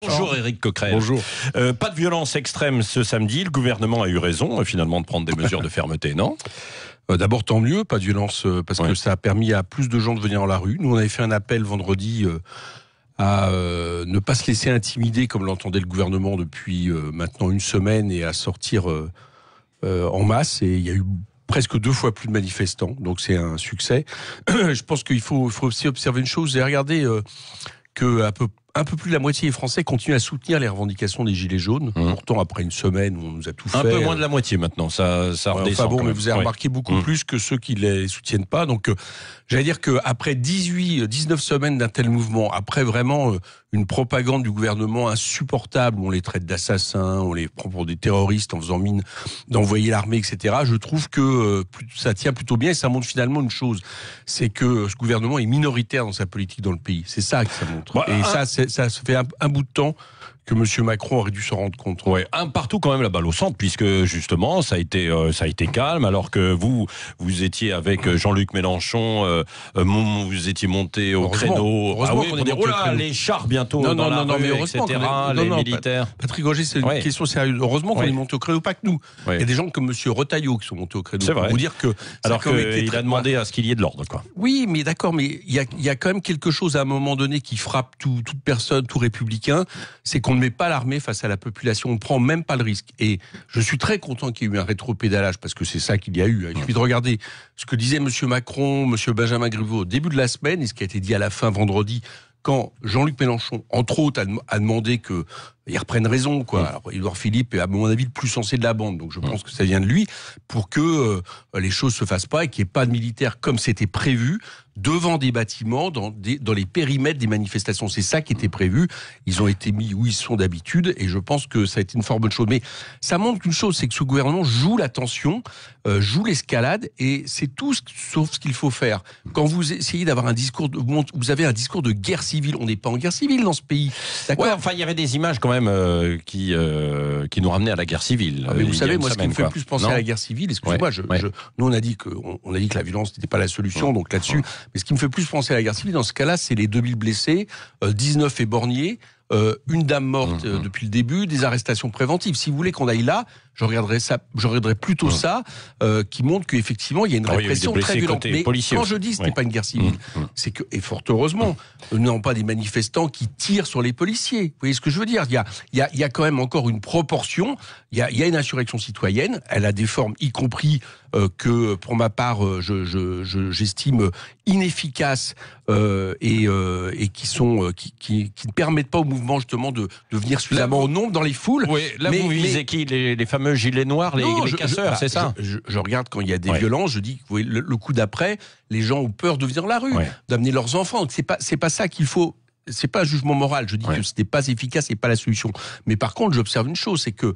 Bonjour Éric Coquerel. Bonjour. Pas de violence extrême ce samedi. Le gouvernement a eu raison finalement de prendre des mesures de fermeté, non? D'abord, tant mieux, pas de violence, parce que ça a permis à plus de gens de venir dans la rue. Nous, on avait fait un appel vendredi à ne pas se laisser intimider, comme l'entendait le gouvernement depuis maintenant une semaine, et à sortir en masse. Et il y a eu presque 2 fois plus de manifestants, donc c'est un succès. Je pense qu'il faut aussi observer une chose, et regarder que un peu plus de la moitié des Français continuent à soutenir les revendications des Gilets jaunes. Pourtant, après une semaine où on nous a tout fait... Un peu moins de la moitié maintenant, ça redescend. Enfin bon, mais vous avez remarqué beaucoup plus que ceux qui les soutiennent pas. Donc, j'allais dire qu'après 19 semaines d'un tel mouvement, après vraiment une propagande du gouvernement insupportable, où on les traite d'assassins, on les prend pour des terroristes en faisant mine d'envoyer l'armée, etc., je trouve que ça tient plutôt bien, et ça montre finalement une chose, c'est que ce gouvernement est minoritaire dans sa politique dans le pays. C'est ça que ça montre. Et ça se fait un bout de temps que M. Macron aurait dû se rendre compte. Ouais, un partout quand même la balle au centre, puisque justement ça a été calme, alors que vous étiez avec Jean-Luc Mélenchon, vous étiez monté au créneau. Heureusement qu'on est monté au créneau. Les chars bientôt dans la rue, mais heureusement etc., les militaires. Patrick Roger, c'est une question sérieuse. Heureusement qu'on est monté au créneau, pas que nous. Il y a des gens comme M. Retailleau qui sont montés au créneau. C'est vrai. Pour vous dire que alors qu'il a demandé à ce qu'il y ait de l'ordre, quoi. Oui, mais d'accord, mais il y a quand même quelque chose à un moment donné qui frappe toute personne, tout républicain, c'est qu'on ne met pas l'armée face à la population, on ne prend même pas le risque. Et je suis très content qu'il y ait eu un rétropédalage, parce que c'est ça qu'il y a eu. Il suffit de regarder ce que disait M. Macron, M. Benjamin Griveaux au début de la semaine, et ce qui a été dit à la fin vendredi, quand Jean-Luc Mélenchon, entre autres, a demandé qu'ils reprennent raison, quoi. Alors, Édouard Philippe est, à mon avis, le plus sensé de la bande, donc je pense que ça vient de lui, pour que les choses se fassent pas et qu'il n'y ait pas de militaires comme c'était prévu devant des bâtiments, dans les périmètres des manifestations. C'est ça qui était prévu. Ils ont été mis où ils sont d'habitude, et je pense que ça a été une fort bonne chose. Mais ça montre qu'une chose, c'est que ce gouvernement joue la tension, joue l'escalade, et c'est tout sauf ce qu'il faut faire. Quand vous essayez d'avoir un discours, vous avez un discours de guerre civile. On n'est pas en guerre civile dans ce pays. D'accord. Ouais, enfin, il y avait des images quand même qui nous ramenaient à la guerre civile. Mais vous savez, moi, ce qui me fait plus penser à la guerre civile, excusez-moi, nous on a dit que la violence n'était pas la solution, donc là-dessus. Mais ce qui me fait plus penser à la guerre civile, dans ce cas-là, c'est les 2000 blessés, 19 éborgnés, une dame morte depuis le début, des arrestations préventives. Si vous voulez qu'on aille là, je regarderais plutôt ça, qui montre qu'effectivement il y a une répression très violente. Mais quand je dis que ce n'est pas une guerre civile, c'est que, et fort heureusement, nous n'avons pas des manifestants qui tirent sur les policiers. Vous voyez ce que je veux dire? Il y a quand même encore une proportion. Il y a une insurrection citoyenne. Elle a des formes, y compris que, pour ma part, j'estime inefficaces et qui ne permettent pas au mouvement justement de venir suffisamment au nombre dans les foules. Oui, là vous visez qui, les fameux gilets noirs, les casseurs, c'est ça? Je regarde quand il y a des violences, je dis que le coup d'après, les gens ont peur de venir dans la rue, d'amener leurs enfants. C'est pas ça qu'il faut. C'est pas un jugement moral. Je dis que ce n'est pas efficace, c'est pas la solution. Mais par contre, j'observe une chose, c'est que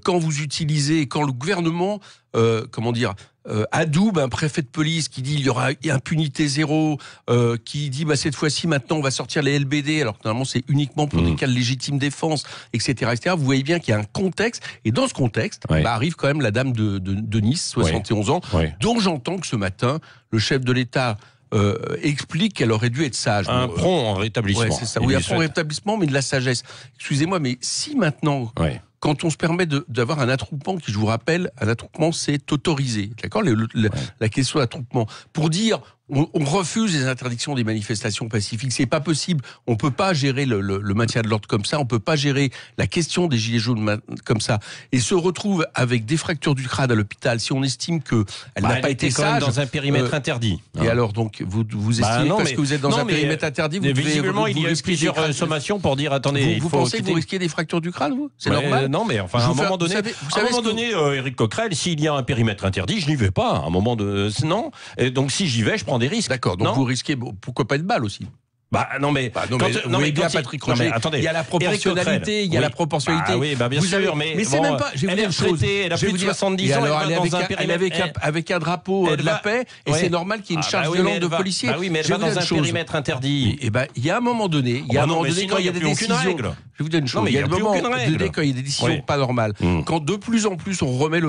quand le gouvernement, adoube un préfet de police qui dit il y aura impunité zéro, qui dit cette fois-ci maintenant on va sortir les LBD, alors que normalement c'est uniquement pour des cas de légitime défense, etc., etc. Vous voyez bien qu'il y a un contexte, et dans ce contexte, arrive quand même la dame de Nice, 71 ans, dont j'entends que ce matin le chef de l'État explique qu'elle aurait dû être sage. Un prompt rétablissement. Ouais, c'est ça. Oui, un prompt rétablissement, mais de la sagesse. Excusez-moi, mais si maintenant, quand on se permet d'avoir un attroupement, qui, je vous rappelle, un attroupement, c'est autorisé. D'accord? La question d'attroupement. Pour dire, on refuse les interdictions des manifestations pacifiques. C'est pas possible. On peut pas gérer le maintien de l'ordre comme ça. On peut pas gérer la question des gilets jaunes comme ça. Et se retrouve avec des fractures du crâne à l'hôpital. Si on estime que elle n'a pas été sage, dans un périmètre interdit. Et alors donc vous estimez parce que vous êtes dans un périmètre interdit, vous devez visiblement il y a plusieurs sommations pour dire attendez. Vous pensez que vous risquez des fractures du crâne, vous? C'est normal. Non, mais enfin à un moment donné, Éric Coquerel, s'il y a un périmètre interdit, je n'y vais pas. À un moment de non. Et donc si j'y vais, je prends des risques. D'accord, donc vous risquez, pourquoi pas de balles aussi? Non mais Patrick Roger, il y a la proportionnalité, il y a la proportionnalité. Oui, bien sûr, mais c'est même pas. Je vais vous dire une chose. Elle a plus de 70 ans. Elle est avec un drapeau de la paix, et c'est normal qu'il y ait une charge violente de policiers. Oui, mais elle va dans un périmètre interdit. Il y a un moment donné, quand il y a des décisions. vais vous dire une chose. Non, mais il y a il y a des plus moments aucune règle. quand il y a des décisions pas normales, quand de plus en plus on remet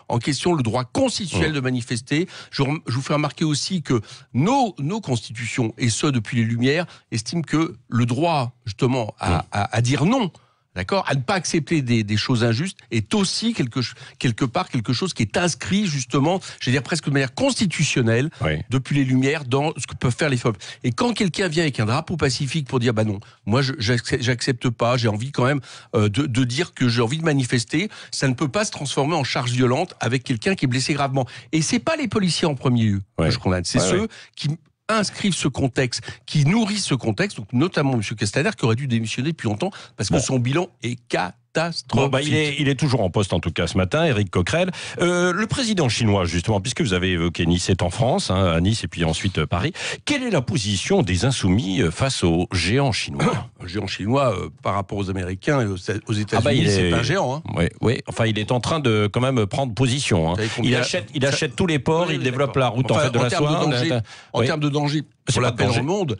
en question le droit constitutionnel de manifester. Je vous fais remarquer aussi que nos constitutions, et ce depuis les Lumières, estiment que le droit justement à dire non, d'accord, à ne pas accepter des choses injustes, est aussi quelque part quelque chose qui est inscrit justement, je veux dire presque de manière constitutionnelle, depuis les Lumières, dans ce que peuvent faire les peuples. Et quand quelqu'un vient avec un drapeau pacifique pour dire bah non, moi j'accepte pas, j'ai envie quand même de dire que j'ai envie de manifester, ça ne peut pas se transformer en charge violente avec quelqu'un qui est blessé gravement. Et c'est pas les policiers en premier lieu que je condamne, c'est ceux qui inscrivent ce contexte, qui nourrissent ce contexte, donc notamment M. Castaner, qui aurait dû démissionner depuis longtemps, parce que son bilan est catastrophique. Bon, bah, il est toujours en poste, en tout cas, ce matin, Éric Coquerel. Le président chinois, justement, puisque vous avez évoqué Nice, est en France, à Nice, et puis ensuite Paris. Quelle est la position des Insoumis face aux géants chinois? Un géant chinois, par rapport aux Américains et aux États-Unis, c'est un géant. Oui, enfin, il est en train de quand même prendre position. Il achète tous les ports, il développe la route de la soie. En termes de danger pour la paix dans le monde,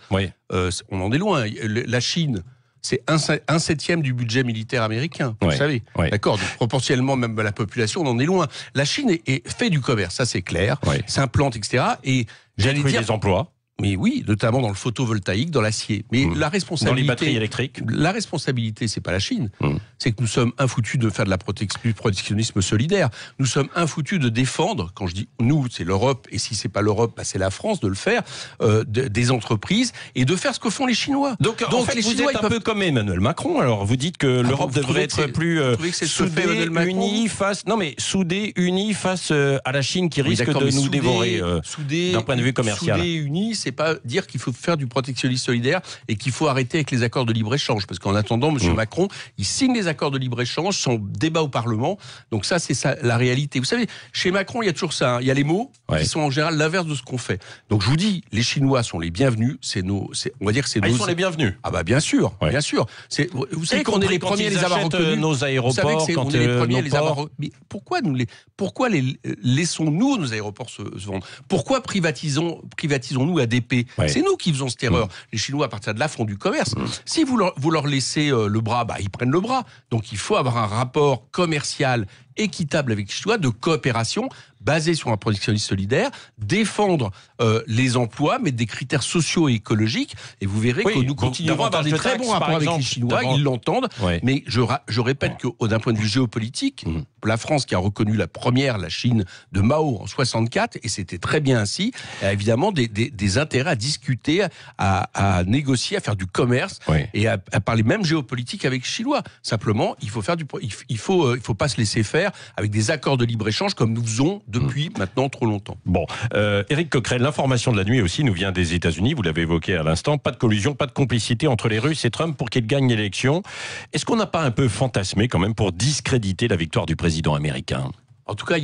on en est loin. La Chine, c'est un septième du budget militaire américain, vous savez. D'accord, donc proportionnellement même à la population, on en est loin. La Chine fait du commerce, ça c'est clair, s'implante, etc. Et j'allais dire des emplois. Mais oui, notamment dans le photovoltaïque, dans l'acier. Mais la responsabilité, dans les batteries électriques. La responsabilité, c'est pas la Chine. C'est que nous sommes infoutus de faire de la protectionnisme solidaire. Nous sommes infoutus de défendre, quand je dis nous, c'est l'Europe, et si c'est pas l'Europe, bah c'est la France, de le faire, des entreprises, et de faire ce que font les Chinois. Donc en fait, les Chinois, vous êtes un peu comme Emmanuel Macron, alors vous dites que l'Europe devrait être plus soudée, unie face à la Chine qui risque de nous dévorer d'un point de vue commercial. Soudée, unie, c'est pas dire qu'il faut faire du protectionnisme solidaire et qu'il faut arrêter avec les accords de libre-échange. Parce qu'en attendant, M. Macron, il signe les accords de libre-échange sans débat au Parlement. Donc ça, c'est ça, la réalité. Vous savez, chez Macron, il y a toujours ça. Il y a les mots qui sont en général l'inverse de ce qu'on fait. Donc je vous dis, les Chinois sont les bienvenus. On va dire que c'est ils sont les bienvenus. Ah bah bien sûr, bien sûr. Vous savez qu'on est les premiers à les avoir reconnus. Nos aéroports, on est les premiers à les avoir. Mais pourquoi laissons-nous nos aéroports se vendre? Pourquoi privatisons-nous ADP? C'est nous qui faisons cette erreur. Les Chinois, à partir de là, font du commerce. Si vous leur laissez le bras, bah, ils prennent le bras. Donc il faut avoir un rapport commercial équitable avec les Chinois, de coopération, basé sur un protectionnisme solidaire, défendre les emplois, mettre des critères sociaux et écologiques, et vous verrez que nous continuerons à avoir des très bons rapports avec les Chinois, ils l'entendent, mais je répète que d'un point de vue géopolitique, la France qui a reconnu la Chine de Mao en 64, et c'était très bien ainsi, a évidemment des intérêts à discuter, à négocier, à faire du commerce, et à parler même géopolitique avec les Chinois. Simplement, il faut pas se laisser faire avec des accords de libre-échange comme nous faisons depuis maintenant trop longtemps. Bon, Éric Coquerel, l'information de la nuit aussi nous vient des États-Unis, vous l'avez évoqué à l'instant, pas de collusion, pas de complicité entre les Russes et Trump pour qu'il gagne l'élection. Est-ce qu'on n'a pas un peu fantasmé quand même pour discréditer la victoire du président américain ? En tout cas,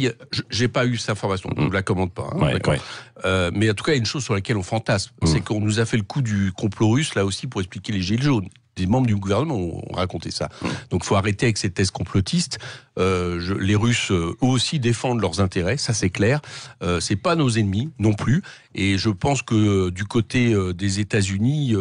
j'ai pas eu cette information, je ne la commande pas. Mais en tout cas, il y a une chose sur laquelle on fantasme, c'est qu'on nous a fait le coup du complot russe, là aussi, pour expliquer les gilets jaunes. Des membres du gouvernement ont raconté ça. Donc il faut arrêter avec ces thèses complotistes. Les Russes, eux aussi, défendent leurs intérêts, ça c'est clair. C'est pas nos ennemis non plus. Et je pense que du côté des États-Unis,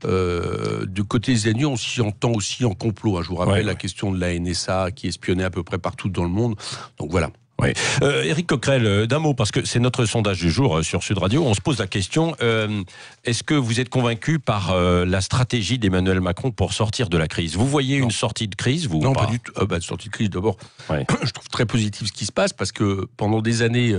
on s'y entend aussi en complot. Je vous rappelle la question de la NSA qui espionnait à peu près partout dans le monde. Donc voilà. Oui. Éric Coquerel, d'un mot, parce que c'est notre sondage du jour sur Sud Radio, on se pose la question, est-ce que vous êtes convaincu par la stratégie d'Emmanuel Macron pour sortir de la crise? Vous voyez une sortie de crise, vous? Non, pas du tout. Sortie de crise, d'abord, je trouve très positif ce qui se passe, parce que pendant des années,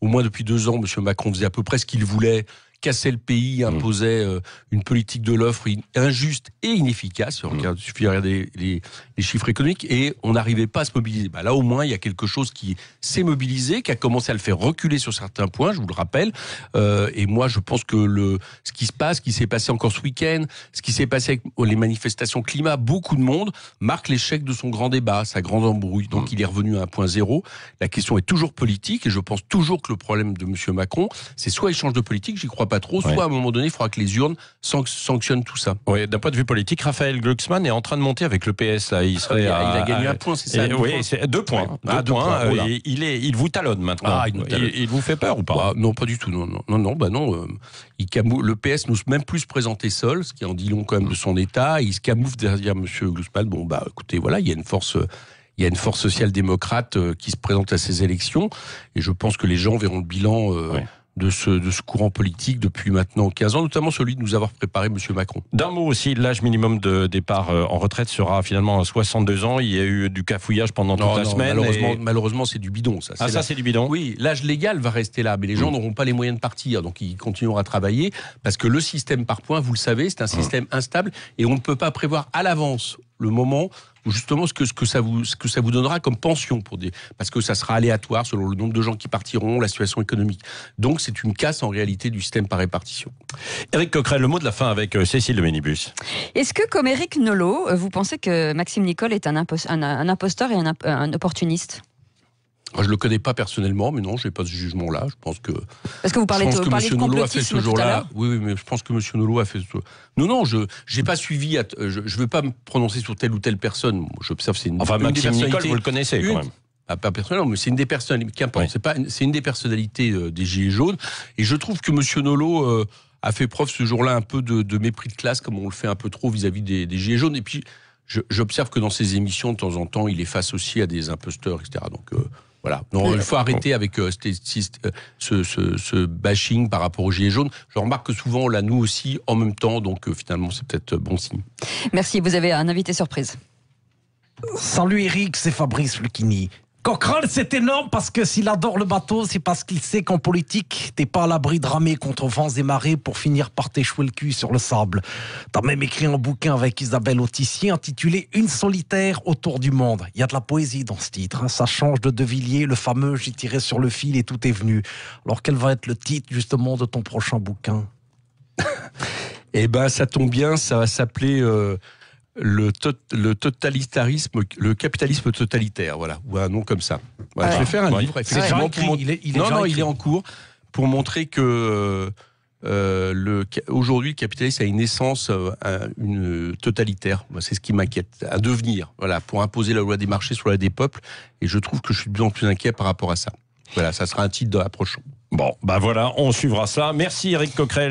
au moins depuis 2 ans, M. Macron faisait à peu près ce qu'il voulait, cassait le pays, imposait une politique de l'offre injuste et inefficace. Il suffit de regarder les chiffres économiques, et on n'arrivait pas à se mobiliser. Là, au moins, il y a quelque chose qui s'est mobilisé, qui a commencé à le faire reculer sur certains points, je vous le rappelle. Et moi, je pense que ce qui s'est passé encore ce week-end, ce qui s'est passé avec les manifestations climat, beaucoup de monde marque l'échec de son grand débat, sa grande embrouille. Donc, il est revenu à un point zéro. La question est toujours politique, et je pense toujours que le problème de M. Macron, c'est soit il change de politique, j'y crois pas pas trop, soit à un moment donné, il faudra que les urnes sanctionnent tout ça. Oui, d'un point de vue politique, Raphaël Glucksmann est en train de monter avec le PS. Là. Il a gagné un point, c'est ça? Oui, c'est 2 points. Deux points. Il vous talonne maintenant. Il vous fait peur ou pas? Non, pas du tout. Non. Le PS n'ose même plus se présenter seul, ce qui en dit long quand même de son état. Il se camoufle derrière M. Glucksmann. Bon, écoutez, voilà, il y a une force social-démocrate qui se présente à ces élections, et je pense que les gens verront le bilan de ce courant politique depuis maintenant 15 ans, notamment celui de nous avoir préparé M. Macron. D'un mot aussi, l'âge minimum de départ en retraite sera finalement à 62 ans. Il y a eu du cafouillage pendant toute la semaine. Malheureusement, c'est du bidon. Ça, c'est du bidon. Oui, l'âge légal va rester là, mais les gens n'auront pas les moyens de partir, donc ils continueront à travailler, parce que le système par points, vous le savez, c'est un système instable, et on ne peut pas prévoir à l'avance le moment où justement ce que ça vous donnera comme pension parce que ça sera aléatoire selon le nombre de gens qui partiront, la situation économique. Donc c'est une casse en réalité du système par répartition. Éric Coquerel, le mot de la fin avec Cécile de Ménibus. Est-ce que, comme Éric Nolot, vous pensez que Maxime Nicole est un imposteur et un opportuniste ? Je le connais pas personnellement, mais non, je n'ai pas ce jugement-là. Je pense que. Parce que vous parlez de complotisme tout à l'heure. Oui, mais je pense que M. Nolot a fait ce. Non, je n'ai pas suivi. Je ne veux pas me prononcer sur telle ou telle personne. J'observe, c'est une. Enfin, Maxime Nicole, vous le connaissez quand même. Pas personnellement, mais c'est une des personnalités. Qu'importe, c'est une des personnalités des Gilets jaunes. Et je trouve que M. Nolot a fait preuve ce jour-là un peu de mépris de classe, comme on le fait un peu trop vis-à-vis des Gilets jaunes. Et puis, j'observe que dans ses émissions, de temps en temps, il est face aussi à des imposteurs, etc. Donc. Voilà. Non, il faut arrêter avec ce bashing par rapport aux Gilets jaunes. Je remarque que souvent, on l'a nous aussi en même temps, donc finalement, c'est peut-être bon signe. Merci, vous avez un invité surprise. Salut Eric, c'est Fabrice Lucchini. Coquerel, c'est énorme parce que s'il adore le bateau, c'est parce qu'il sait qu'en politique, t'es pas à l'abri de ramer contre vents et marées pour finir par t'échouer le cul sur le sable. T'as même écrit un bouquin avec Isabelle Autissier intitulé Une solitaire autour du monde. Il y a de la poésie dans ce titre. Ça change de De Villiers, le fameux J'ai tiré sur le fil et tout est venu. Alors quel va être le titre justement de ton prochain bouquin? Eh ben, ça tombe bien, ça va s'appeler... le totalitarisme, le capitalisme totalitaire, voilà, ou un nom comme ça. Voilà, je vais faire un livre, effectivement. Il est en cours pour montrer que aujourd'hui le capitalisme a une essence, une totalitaire. C'est ce qui m'inquiète, un devenir, voilà, pour imposer la loi des marchés sur la loi des peuples. Et je trouve que je suis de plus en plus inquiet par rapport à ça. Voilà, ça sera un titre approchant. Bon, voilà, on suivra ça. Merci Éric Coquerel.